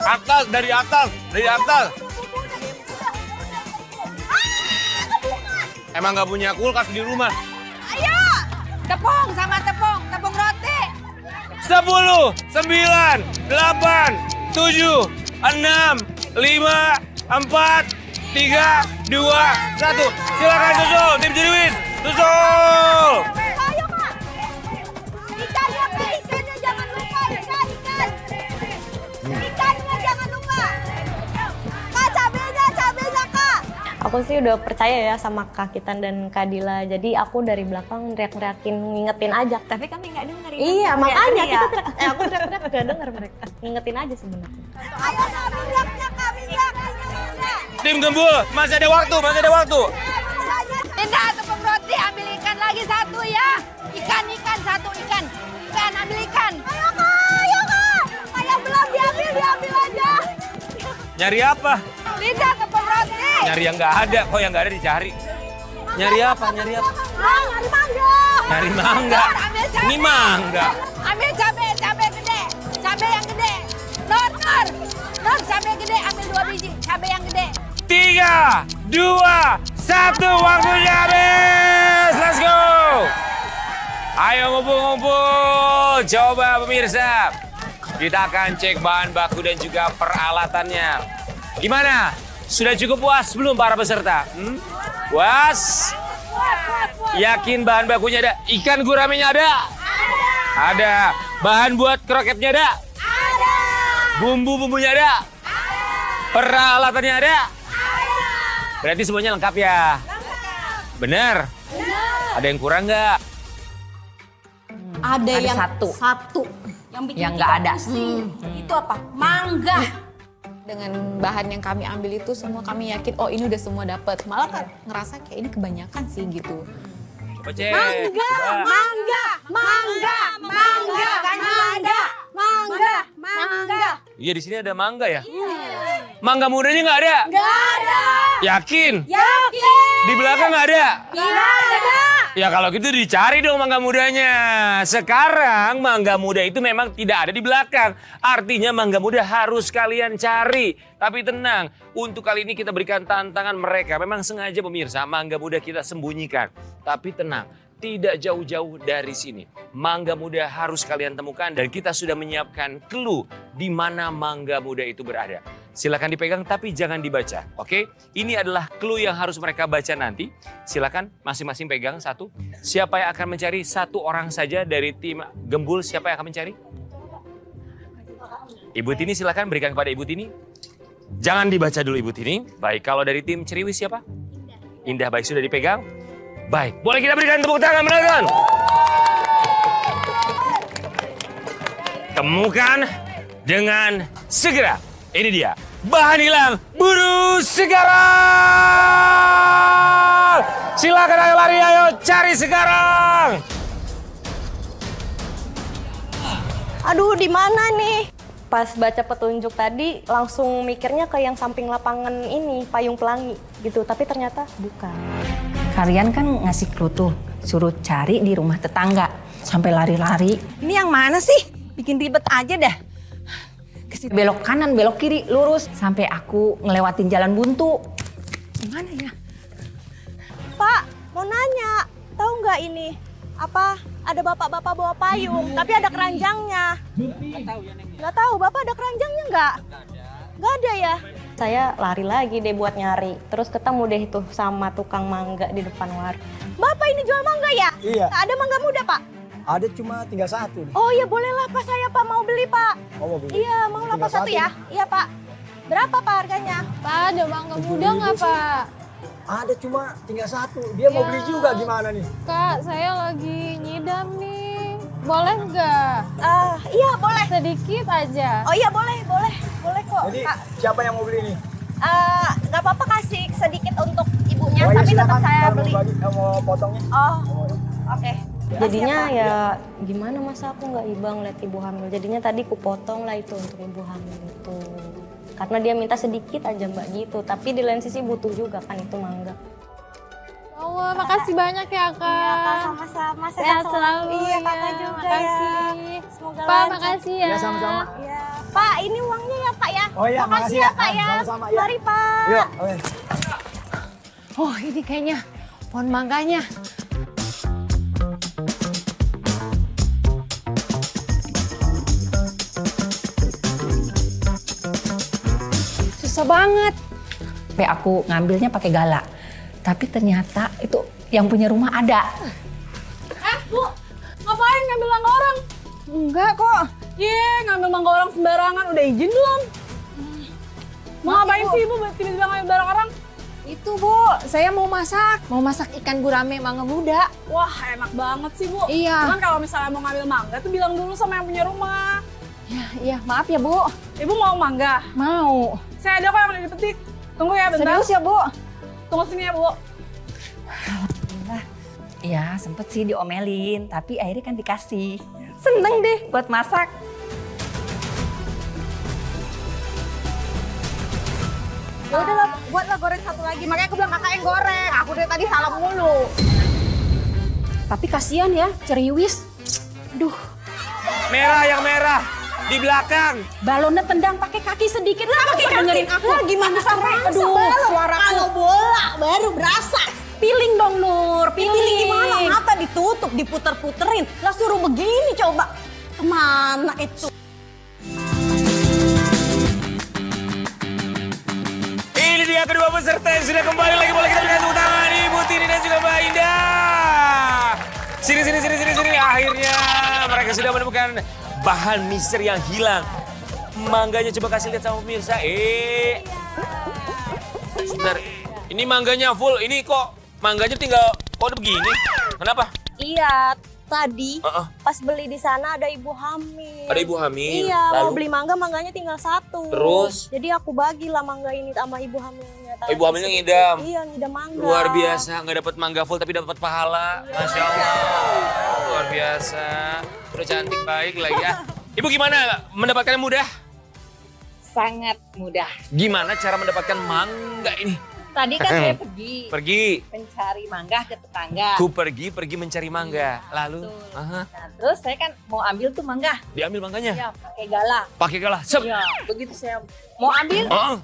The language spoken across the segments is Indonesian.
Atas, dari atas, dari atas. Emang nggak punya kulkas di rumah? Ayo, tepung sama tepung roti. 10, 9, 8, 7, 6, 5, 4, 3, 2, 1. Silakan susul, tim Ciriwis. Susul. Ayo Kak. Ikannya Kak, ikannya jangan lupa, ikan. Ikannya jangan lupa. Kak, cabenya Kak. Aku sih udah percaya ya sama Kak Kitan dan Kak Dila. Jadi aku dari belakang teriak-teriakin, ngingetin aja. Tapi kami nggak dengar. Iya, makanya kita aku teriak-teriak gak denger mereka. Ngingetin aja sebenarnya. Ayo Kak, minyaknya Kak, minyak. Tim Gembul, masih ada waktu, masih ada waktu. Minta tepung roti, ambil ikan lagi satu ya. Ikan, satu ikan. Ikan, ambil ikan. Ayo Kak. Kayak belum diambil aja. Nyari apa? Minta tepung roti. Nyari yang nggak ada, kok yang nggak ada dicari. Nyari apa? Nyari mangga. Nyari mangga. Ambil cabai. Ini mangga. Ambil cabai gede. Cabai yang gede. Nur, cabai gede, ambil 2 biji. Cabai yang gede. 3, 2, 1, waktunya habis. Let's go. Ayo ngumpul. Coba pemirsa. Kita akan cek bahan baku dan juga peralatannya. Gimana? Sudah cukup puas belum para peserta? Puas? Yakin bahan bakunya ada? Ikan guramenya ada? Ada. Bahan buat kroketnya ada? Ada. Bumbu-bumbunya ada? Peralatannya ada? Berarti semuanya lengkap ya? Benar? Ada yang kurang nggak? Ada yang satu yang nggak ada. Itu apa? Mangga. Dengan bahan yang kami ambil itu semua kami yakin oh ini udah semua dapat. Malah kan ngerasa kayak ini kebanyakan sih gitu. Coba cek. Mangga. Iya di sini ada mangga ya? Mangga mudanya nggak ada? Nggak ada. Yakin? Yakin. Di belakang nggak ada? Nggak ada. Ya kalau gitu dicari dong mangga mudanya. Sekarang mangga muda itu memang tidak ada di belakang. Artinya mangga muda harus kalian cari. Tapi tenang, untuk kali ini kita berikan tantangan mereka. Memang sengaja pemirsa mangga muda kita sembunyikan. Tapi tenang, tidak jauh-jauh dari sini. Mangga muda harus kalian temukan dan kita sudah menyiapkan clue di mana mangga muda itu berada. Silakan dipegang tapi jangan dibaca, oke? Ini adalah clue yang harus mereka baca nanti. Silakan masing-masing pegang satu. Siapa yang akan mencari? Satu orang saja dari tim Gembul. Siapa yang akan mencari? Ibu Tini silakan berikan kepada Ibu Tini. Jangan dibaca dulu Ibu Tini. Baik, kalau dari tim Ciriwis siapa? Indah, baik sudah dipegang. Baik, boleh kita berikan tepuk tangan menonton. Temukan dengan segera. Ini dia, bahan hilang, buru sekarang. Silakan ayo lari, ayo cari sekarang. Aduh, di mana nih? Pas baca petunjuk tadi langsung mikirnya ke yang samping lapangan ini, Payung Pelangi gitu, tapi ternyata bukan. Kalian kan ngasih clue tuh, suruh cari di rumah tetangga. Sampai lari-lari. Ini yang mana sih? Bikin ribet aja dah. Kesini belok kanan, belok kiri, lurus. Sampai aku ngelewatin jalan buntu. Gimana ya? Pak, mau nanya, tahu nggak ini apa? Ada bapak-bapak bawa payung, tapi ada keranjangnya. Nggak tahu, bapak ada keranjangnya nggak? Nggak ada ya? Saya lari lagi deh buat nyari, terus ketemu deh itu sama tukang mangga di depan warung. Bapak ini jual mangga ya? Iya. Ada mangga muda Pak? Ada cuma tinggal satu. Oh ya bolehlah Pak, saya Pak mau beli Pak. Oh, mau beli? Iya, mau Tinggal lapak satu satu ya? Iya Pak. Berapa Pak harganya? Pak, ada mangga muda nggak Pak? Ada cuma tinggal satu. Dia mau beli juga gimana nih? Kak, saya lagi nyidam nih. Boleh nggak? Iya boleh. Sedikit aja. Oh iya boleh kok. Jadi Kak, siapa yang mau beli nih? nggak apa-apa kasih sedikit untuk ibunya, Oh, iya, tapi tetap silakan. saya Kalau beli. mau potongnya. Oh, Oh, oke. Jadinya ya gimana masa aku nggak iba ngeliat ibu hamil. Jadinya tadi ku potong lah itu untuk ibu hamil itu. Karena dia minta sedikit aja Mbak gitu. Tapi di lain sisi butuh juga kan itu mangga. Allah, makasih banyak ya Kak. Iya Kak, sama-sama. Sehat selalu. Iya ya. Kakak juga Makasih. ya. Semoga Pak, lancar. makasih ya. Ya sama-sama. Iya. Pak, ini uangnya ya Pak ya? Oh iya, Makasih ya Pak ya. Sama-sama ya. Mari Pak. Yuk, oke. Oh ini kayaknya pohon mangganya. Susah banget. Sampai aku ngambilnya pakai galak. Tapi ternyata itu yang punya rumah ada. Bu, ngapain ngambil mangga orang? Enggak kok. Ngambil mangga orang sembarangan. Udah izin belum? Mau ngapain sih Ibu tiba-tiba ngambil barang orang? Itu Bu, saya mau masak ikan gurame mangga muda. Wah, enak banget sih Bu. Iya. Cuman kalau misalnya mau ngambil mangga tuh bilang dulu sama yang punya rumah. Iya, maaf ya Bu. Ibu mau mangga? Mau. Saya ada kok yang udah dipetik. Tunggu ya bentar. Serius ya Bu? Tunggu sini ya Bu. Ya sempet sih diomelin, tapi akhirnya kan dikasih. Seneng deh buat masak. Ya udahlah, buatlah goreng satu lagi. Makanya aku bilang kakak yang goreng. Aku dari tadi salah mulu. Tapi kasihan ya, ceriwis. Duh, Merah yang merah di belakang. balonnya tendang pakai kaki sedikit lah. Pakai dengerin aku. Lah gimana sampai Aduh, suaraku. Kalau bola baru berasa. Piling dong Nur, Pilih gimana? Mata ditutup, diputer-puterin. Lah suruh begini coba. Kemana itu? Ini dia kedua peserta yang sudah kembali lagi. Boleh kita berikan tepuk tangan Ibu Tini dan juga Mbak Indah. Sini. Akhirnya mereka sudah menemukan bahan misteri yang hilang. Mangganya coba kasih lihat sama pemirsa. Sebentar. Ini mangganya full. Ini kok mangganya tinggal kok begini? Kenapa? Iya, tadi Heeh. pas beli di sana ada ibu hamil. Ada ibu hamil. Iya, mau Lalu beli mangga, mangganya tinggal satu. Terus? Jadi aku bagilah mangga ini sama ibu hamilnya. Oh, ibu hamilnya ngidam. Iya, ngidam mangga. luar biasa, nggak dapat mangga full tapi dapat pahala. Masya Allah. Luar biasa. Udah cantik baik lagi ya. Ibu gimana? Mendapatkannya mudah? Sangat mudah. Gimana cara mendapatkan mangga ini? Tadi kan saya pergi Pergi. mencari mangga ke tetangga. Ku pergi mencari mangga. Lalu, aha, Nah, terus saya kan mau ambil tuh mangga. diambil mangganya. Ya, pakai galak. Pakai galah. Sep. Ya, begitu saya mau ambil, Heeh.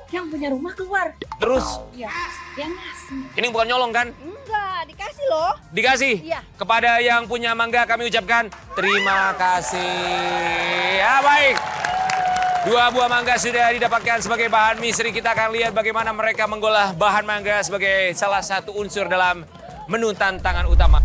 yang punya rumah keluar. Terus, Ya, dia ngasih. ini bukan nyolong kan? Enggak, dikasih loh. Dikasih. Iya. Kepada yang punya mangga kami ucapkan terima kasih. Ya baik. Dua buah mangga sudah didapatkan sebagai bahan misteri. Kita akan lihat bagaimana mereka mengolah bahan mangga sebagai salah satu unsur dalam menu tantangan utama.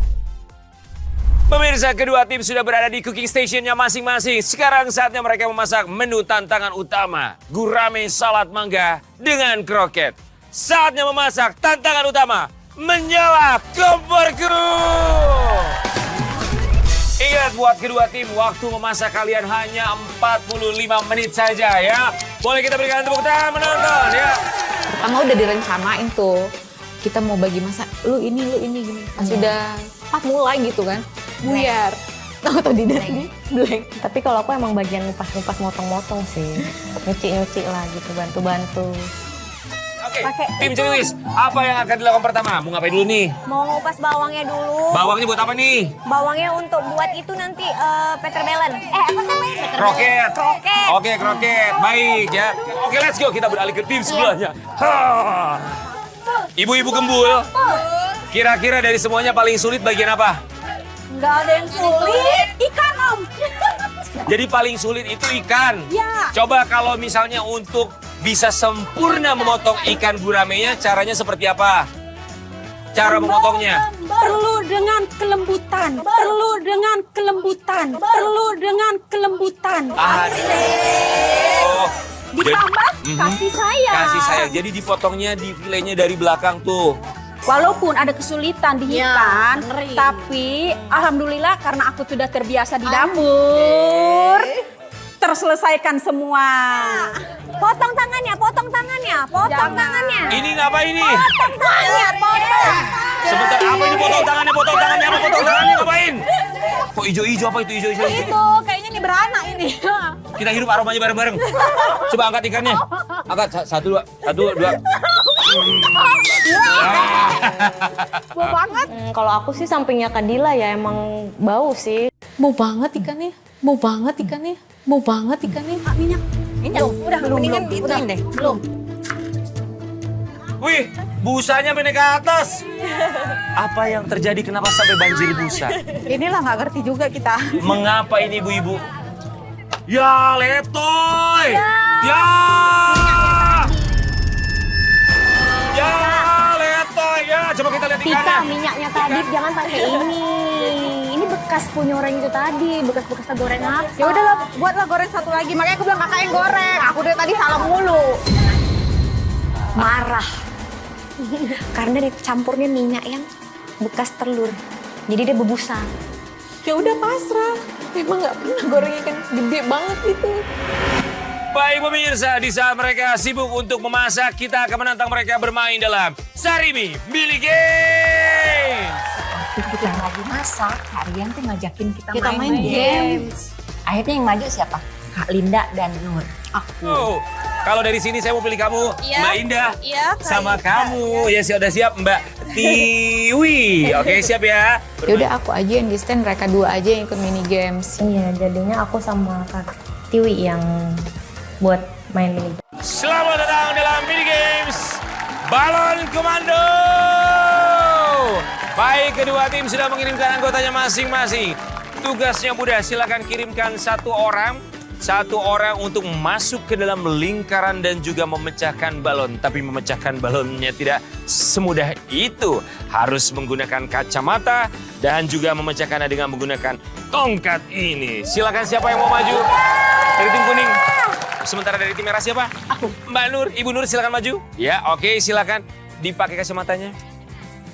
Pemirsa, kedua tim sudah berada di cooking stationnya masing-masing. Sekarang saatnya mereka memasak menu tantangan utama. Gurame salad mangga dengan kroket. Saatnya memasak tantangan utama. Menyala komporku. Ingat buat kedua tim, waktu memasak kalian hanya 45 menit saja ya. Boleh kita berikan tepuk tangan menonton ya. Pertama udah direncanain tuh. Kita mau bagi masak, lu ini gini. Pas udah mulai gitu kan, buyar. Tahu di blank. Tapi kalau aku emang bagian ngupas-ngupas motong-motong sih. Nyuci-nyuci lah gitu, bantu-bantu. Oke, tim Ceriwis, apa yang akan dilakukan pertama? Mau ngapain dulu nih? Mau ngupas bawangnya dulu. Bawangnya buat apa nih? Bawangnya untuk buat itu nanti peterbelen. Apa namanya? Kroket. Kroket. Oke, kroket. Baik ya. Oke, let's go. Kita beralih ke tim sebelahnya. Ha. Ibu-ibu gembul. Kira-kira dari semuanya paling sulit bagian apa? Enggak ada yang sulit. Ikan, Om. Jadi paling sulit itu ikan. Ya. Coba kalau misalnya untuk bisa sempurna memotong ikan guramenya, caranya seperti apa? Cara memotongnya? perlu dengan kelembutan, perlu dengan kelembutan, perlu dengan kelembutan. Aduh. Ditambah kasih sayang. Kasih sayang. Jadi dipotongnya di filenya dari belakang tuh. Walaupun ada kesulitan di ikan, tapi alhamdulillah karena aku sudah terbiasa di dapur, terselesaikan semua. Potong tangannya, potong tangannya, potong tangannya. Ini ngapa ini? Potong tangannya, potong. Sebentar, apa ini potong tangannya, apa potong tangannya ngapain? Kok ijo-ijo, apa itu ijo-ijo? Itu kayaknya ini beranak ini. Kita hirup aromanya bareng-bareng. Coba angkat ikannya. Angkat, satu, dua. Bau banget. Kalau aku sih sampingnya Kadila ya emang bau sih. Mau banget ikannya, mau banget ikannya, mau banget ikannya. Minyak. Ini udah mendingan ituin deh. Belum. Wih, busanya bener ke atas. Apa yang terjadi, kenapa sampai banjir busa? Inilah nggak ngerti juga kita. Mengapa ini ibu-ibu? Ya, letoy! Ya! Ya, letoy! Ya, coba kita lihat Tika, ikannya. minyaknya tadi jangan pakai ini. Ini bekas punya orang itu tadi, bekas-bekas goreng apa? Ya udahlah, buatlah goreng satu lagi. Makanya aku bilang kakak yang goreng. Aku dari tadi salah mulu. Marah. Karena dicampurnya minyak yang bekas telur. Jadi dia berbusa. Ya udah pasrah. Emang nggak pernah goreng ikan gede banget itu. Baik pemirsa, di saat mereka sibuk untuk memasak, kita akan menantang mereka bermain dalam Sarimi Mini Games. Waktu kita lagi masak, Aryan tuh ngajakin kita, Kita main games. Akhirnya yang maju siapa? Kak Linda dan Nur. Oh, kalau dari sini saya mau pilih kamu, Mbak Indah, sama kamu. Ya sudah siap Mbak Tiwi. Oke, siap ya. Ya udah aku aja yang di stand, mereka dua aja yang ikut mini games. Iya, jadinya aku sama Kak Tiwi yang buat main mini. Selamat datang dalam Mini Games Balon Komando. Baik, kedua tim sudah mengirimkan anggotanya masing-masing. Tugasnya mudah, silakan kirimkan satu orang untuk masuk ke dalam lingkaran dan juga memecahkan balon. Tapi memecahkan balonnya tidak semudah itu. Harus menggunakan kacamata dan juga memecahkannya dengan menggunakan tongkat ini. Silakan siapa yang mau maju? Dari tim kuning. Sementara dari tim merah siapa? Aku. Mbak Nur, Ibu Nur silakan maju. Ya, oke, silakan dipakai kacamatanya.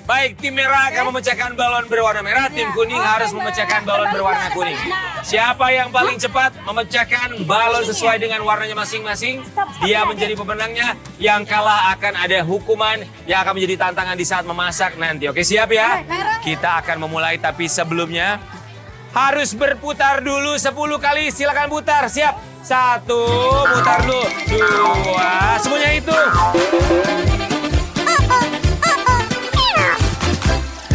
Baik, tim merah akan memecahkan balon berwarna merah, tim kuning harus memecahkan balon berwarna kuning. Siapa yang paling cepat memecahkan balon sesuai dengan warnanya masing-masing, dia menjadi pemenangnya. Yang kalah akan ada hukuman yang akan menjadi tantangan di saat memasak nanti. Oke, siap ya? Kita akan memulai, tapi sebelumnya harus berputar dulu 10 kali. Silakan putar, siap? 1, putar dulu. 2, semuanya itu.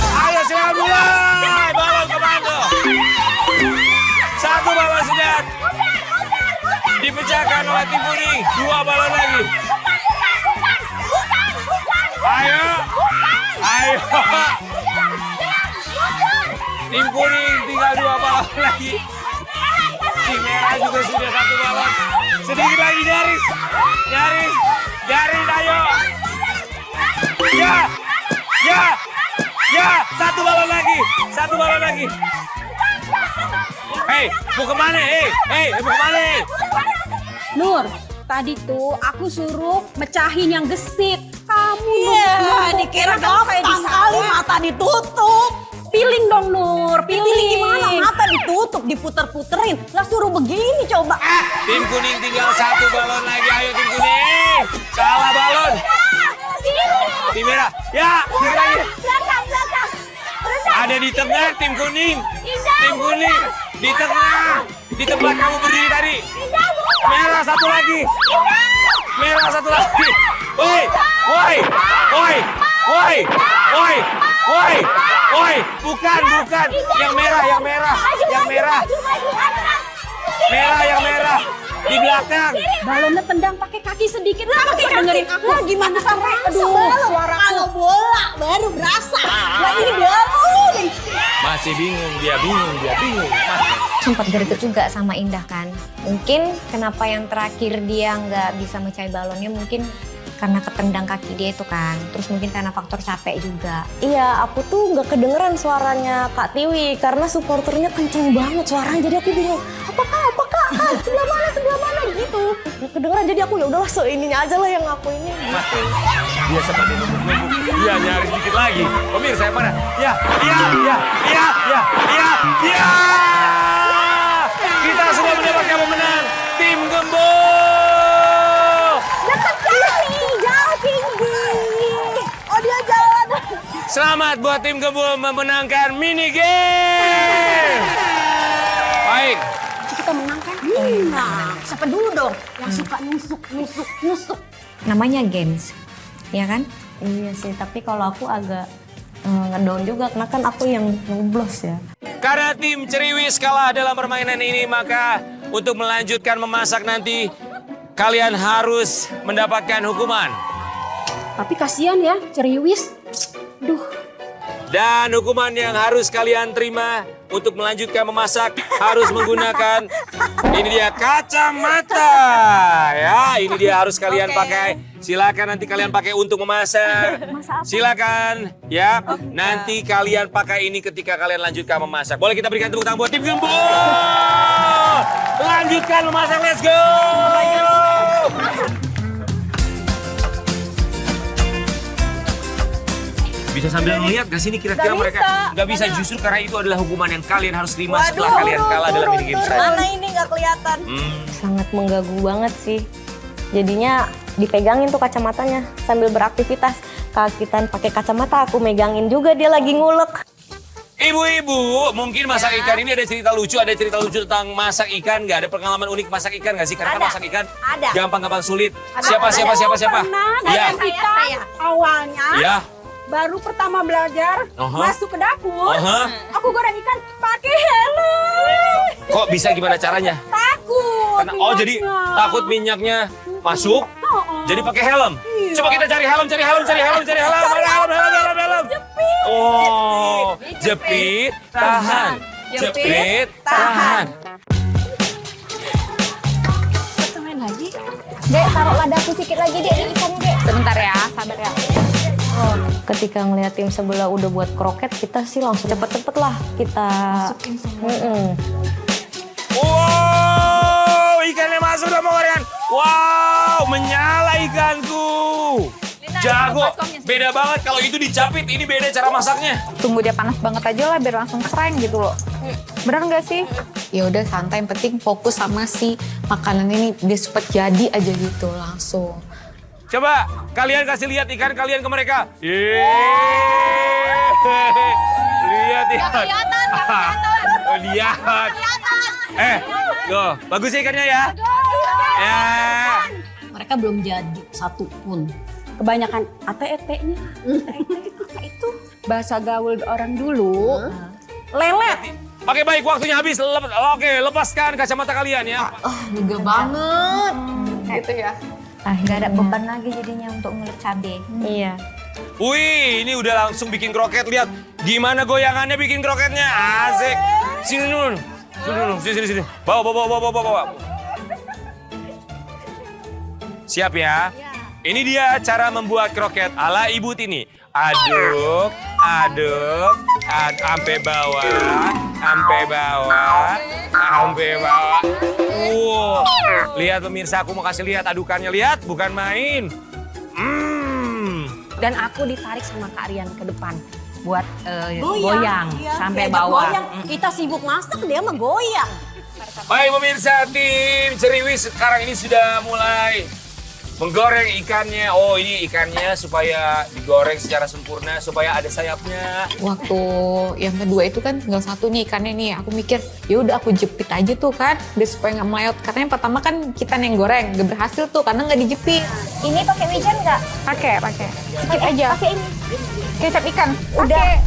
Ayo silakan mulai. Balon komando. 1 balon sudah dipecahkan oleh tim kuning. 2 balon lagi. Ayo. Ayo. Tim kuning tinggal 2 balon lagi. Tim merah juga sudah 1 balon. Sedikit lagi, nyaris. Nyaris. Nyaris, ayo. Ya. Ya. Ya, 1 balon lagi. 1 balon lagi. Hei, mau kemana? Hei, mau kemana? Nur, tadi tuh aku suruh mecahin yang gesit. Kamu dikira gampang kali mata ditutup. Piling dong Nur, Pilih gimana? Mata ditutup, diputer-puterin. Lah suruh begini coba. Tim kuning tinggal 1 balon lagi. Ayo tim kuning. Salah balon. Tim merah. Ya, dikit lagi. Ada di tengah tim kuning. Tim kuning. Di tengah. Di tempat kamu berdiri tadi. Merah 1 lagi. Merah 1 lagi. Woi. Woi. Woi. Woi. Woi. Woi. Woi. Bukan. Yang merah. Yang merah. Merah yang merah. Di belakang. balonnya tendang pakai kaki sedikit. Lah, dengerin aku. Lah gimana sampai suaraku. Kalau bola baru berasa. Lah ini balon. Masih bingung. Dia bingung. Sempat greget juga sama Indah kan. Mungkin kenapa yang terakhir dia nggak bisa mecahin balonnya mungkin karena ketendang kaki dia itu kan. Terus mungkin karena faktor capek juga. Iya, aku tuh nggak kedengeran suaranya Kak Tiwi karena supporternya kenceng banget suaranya. Jadi aku bingung, apakah sebelah mana gitu. Nggak kedengeran, jadi aku ya udahlah ininya aja lah yang aku ini. Gitu. Dia seperti nunggu. Iya, nyaris dikit lagi. Pemirsa yang mana? Ya. Kita sudah mendapatkan pemenang. Tim Gembul. Dekat kali, jauh tinggi. Oh dia jalan. Selamat buat tim Gembul memenangkan mini game. Baik. Kita menang kan? Nah, siapa dulu dong? Yang suka nusuk. Namanya games, ya kan? Iya sih, tapi kalau aku agak ngedown juga karena kan aku yang nyoblos ya. Karena tim Ceriwis kalah dalam permainan ini, maka untuk melanjutkan memasak nanti kalian harus mendapatkan hukuman. Tapi kasihan ya, ceriwis. Duh. Dan hukuman yang harus kalian terima untuk melanjutkan memasak harus menggunakan ini dia kacamata. Ya, ini dia harus kalian pakai. Silakan nanti kalian pakai untuk memasak. Silakan ya. Nanti kalian pakai ini ketika kalian lanjutkan memasak. Boleh kita berikan tepuk tangan buat tim Gembul. Lanjutkan memasak, let's go. Bisa sambil melihat gak sih ini kira-kira mereka? Nggak bisa, justru karena itu adalah hukuman yang kalian harus terima setelah kalian kalah dalam mini game saya. Mana ini nggak kelihatan? Sangat mengganggu banget sih. Jadinya dipegangin tuh kacamatanya sambil beraktivitas. Kakitan pakai kacamata, aku megangin juga dia lagi ngulek. Ibu-ibu, mungkin masak ikan ini ada cerita lucu tentang masak ikan. Nggak ada pengalaman unik masak ikan nggak sih? Karena kan masak ikan gampang-gampang sulit. Siapa? Pernah, Ya. kita awalnya Ya. baru pertama belajar masuk ke dapur. Aku goreng ikan pakai helm. Kok bisa, gimana caranya? Takut. Oh, jadi takut minyaknya masuk. Jadi pakai helm. Coba kita cari helm. Mana helm? Oh, jepit, tahan. Jepit, tahan. Dek, taruh ladaku sedikit lagi, Dek, di ikannya, Dek. Sebentar ya, sabar ya. Ketika ngeliat tim sebelah udah buat kroket, kita sih langsung cepet-cepet lah kita masukin semua. Wow, ikannya masuk dalam gorengan. Wow, menyala ikanku. Jago, beda banget kalau itu dicapit, ini beda cara masaknya. Tunggu dia panas banget aja lah biar langsung sereng gitu loh. Bener nggak sih? Ya udah santai, yang penting fokus sama si makanan ini, dia cepet jadi aja gitu langsung. Coba kalian kasih lihat ikan kalian ke mereka. Lihat ikan. Oh, lihat. Tuh, bagus ya ikannya ya. Ya. Mereka belum jadi satu pun. Kebanyakan ATET-nya. Itu bahasa gaul orang dulu. Lelet. Pakai baik, waktunya habis. Oke, lepaskan kacamata kalian ya. Juga banget. Gitu ya. Nggak ada beban lagi jadinya untuk ngulek cabai. Iya. Wih, ini udah langsung bikin kroket. Lihat gimana goyangannya bikin kroketnya. Asik. Sini dulu. Sini. Bawa. Siap ya? Ini dia cara membuat kroket ala Ibu Tini. Aduk, sampai bawah. Lihat pemirsa, aku mau kasih lihat adukannya, lihat, bukan main. Dan aku ditarik sama Kak Rian ke depan buat goyang sampai bawah. Kita sibuk masak, dia mah goyang. Baik pemirsa, tim Ceriwis sekarang ini sudah mulai menggoreng ikannya. Oh, ini ikannya supaya digoreng secara sempurna, supaya ada sayapnya. Waktu yang kedua itu kan tinggal satu nih ikannya nih. Aku mikir, ya udah aku jepit aja tuh kan, biar supaya nggak melayot. Karena yang pertama kan kita yang goreng, nggak berhasil tuh karena nggak dijepit. Ini pakai wijen nggak? Pakai. Sedikit aja. Pakai ini. Kecap ikan. Udah.